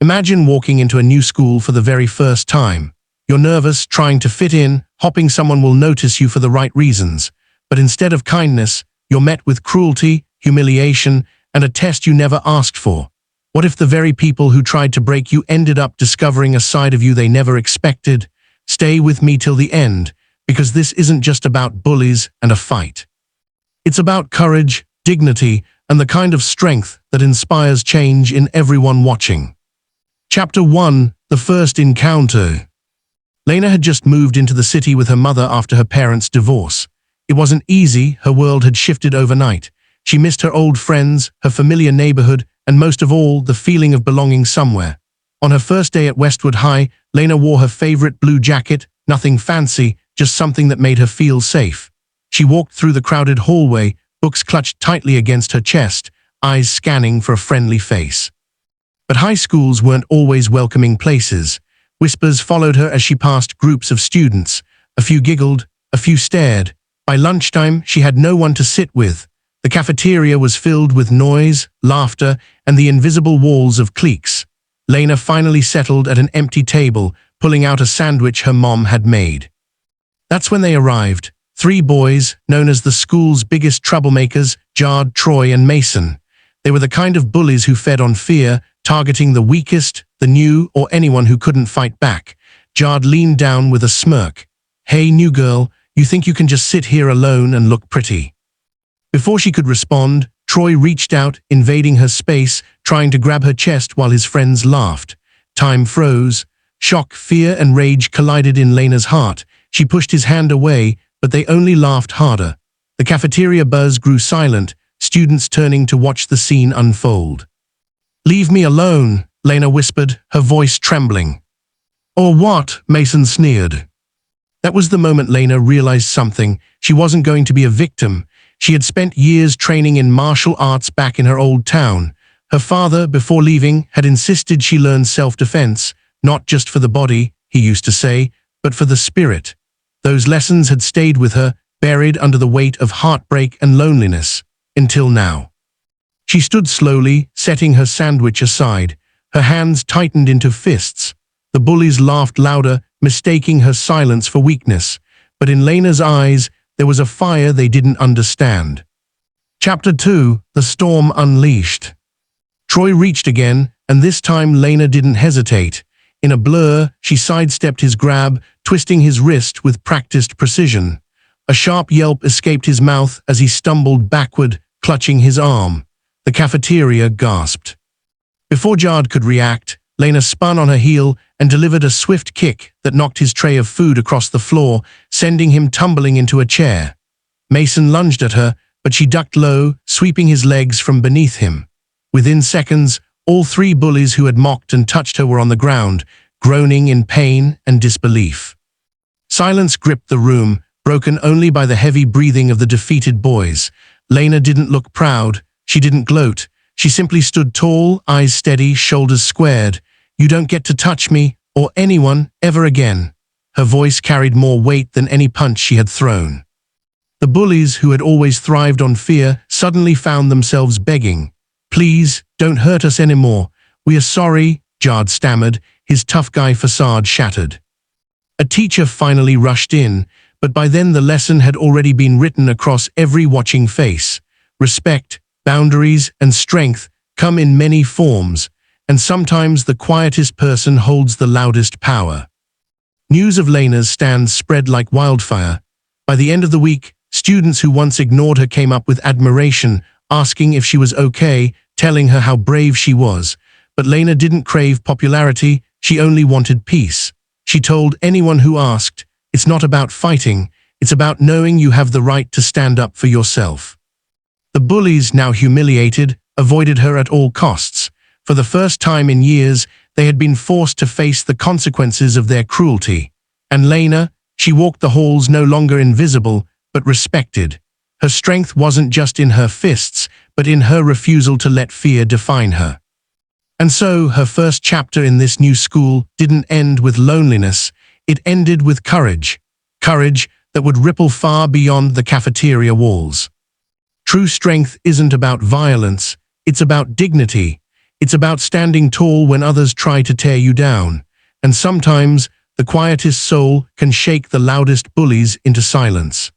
Imagine walking into a new school for the very first time. You're nervous, trying to fit in, hoping someone will notice you for the right reasons. But instead of kindness, you're met with cruelty, humiliation, and a test you never asked for. What if the very people who tried to break you ended up discovering a side of you they never expected? Stay with me till the end, because this isn't just about bullies and a fight. It's about courage, dignity, and the kind of strength that inspires change in everyone watching. Chapter 1: The First Encounter. Lena had just moved into the city with her mother after her parents' divorce. It wasn't easy, her world had shifted overnight. She missed her old friends, her familiar neighborhood, and most of all, the feeling of belonging somewhere. On her first day at Westwood High, Lena wore her favorite blue jacket, nothing fancy, just something that made her feel safe. She walked through the crowded hallway, books clutched tightly against her chest, eyes scanning for a friendly face. But high schools weren't always welcoming places. Whispers followed her as she passed groups of students. A few giggled, a few stared. By lunchtime, she had no one to sit with. The cafeteria was filled with noise, laughter, and the invisible walls of cliques. Lena finally settled at an empty table, pulling out a sandwich her mom had made. That's when they arrived. 3 boys, known as the school's biggest troublemakers, Jard, Troy, and Mason. They were the kind of bullies who fed on fear, targeting the weakest, the new, or anyone who couldn't fight back. Jard leaned down with a smirk. "Hey, new girl, you think you can just sit here alone and look pretty?" Before she could respond, Troy reached out, invading her space, trying to grab her chest while his friends laughed. Time froze. Shock, fear, and rage collided in Lena's heart. She pushed his hand away, but they only laughed harder. The cafeteria buzz grew silent, students turning to watch the scene unfold. "Leave me alone," Lena whispered, her voice trembling. "Or what?" Mason sneered. That was the moment Lena realized something. She wasn't going to be a victim. She had spent years training in martial arts back in her old town. Her father, before leaving, had insisted she learn self-defense, not just for the body, he used to say, but for the spirit. Those lessons had stayed with her, buried under the weight of heartbreak and loneliness, until now. She stood slowly, setting her sandwich aside. Her hands tightened into fists. The bullies laughed louder, mistaking her silence for weakness. But in Lena's eyes, there was a fire they didn't understand. Chapter 2: The Storm Unleashed. Troy reached again, and this time Lena didn't hesitate. In a blur, she sidestepped his grab, twisting his wrist with practiced precision. A sharp yelp escaped his mouth as he stumbled backward, clutching his arm. The cafeteria gasped. Before Jard could react, Lena spun on her heel and delivered a swift kick that knocked his tray of food across the floor, sending him tumbling into a chair. Mason lunged at her, but she ducked low, sweeping his legs from beneath him. Within seconds, all 3 bullies who had mocked and touched her were on the ground, groaning in pain and disbelief. Silence gripped the room, broken only by the heavy breathing of the defeated boys. Lena didn't look proud. She didn't gloat. She simply stood tall, eyes steady, shoulders squared. "You don't get to touch me, or anyone, ever again." Her voice carried more weight than any punch she had thrown. The bullies, who had always thrived on fear, suddenly found themselves begging. "Please, don't hurt us anymore. We are sorry," Jard stammered, his tough guy facade shattered. A teacher finally rushed in, but by then the lesson had already been written across every watching face. Respect, boundaries, and strength come in many forms, and sometimes the quietest person holds the loudest power. News of Lena's stand spread like wildfire. By the end of the week, students who once ignored her came up with admiration, asking if she was okay, telling her how brave she was. But Lena didn't crave popularity, she only wanted peace. She told anyone who asked, "It's not about fighting, it's about knowing you have the right to stand up for yourself." The bullies, now humiliated, avoided her at all costs. For the first time in years, they had been forced to face the consequences of their cruelty. And Lena, she walked the halls no longer invisible, but respected. Her strength wasn't just in her fists, but in her refusal to let fear define her. And so, her first chapter in this new school didn't end with loneliness, it ended with courage. Courage that would ripple far beyond the cafeteria walls. True strength isn't about violence, it's about dignity. It's about standing tall when others try to tear you down. And sometimes, the quietest soul can shake the loudest bullies into silence.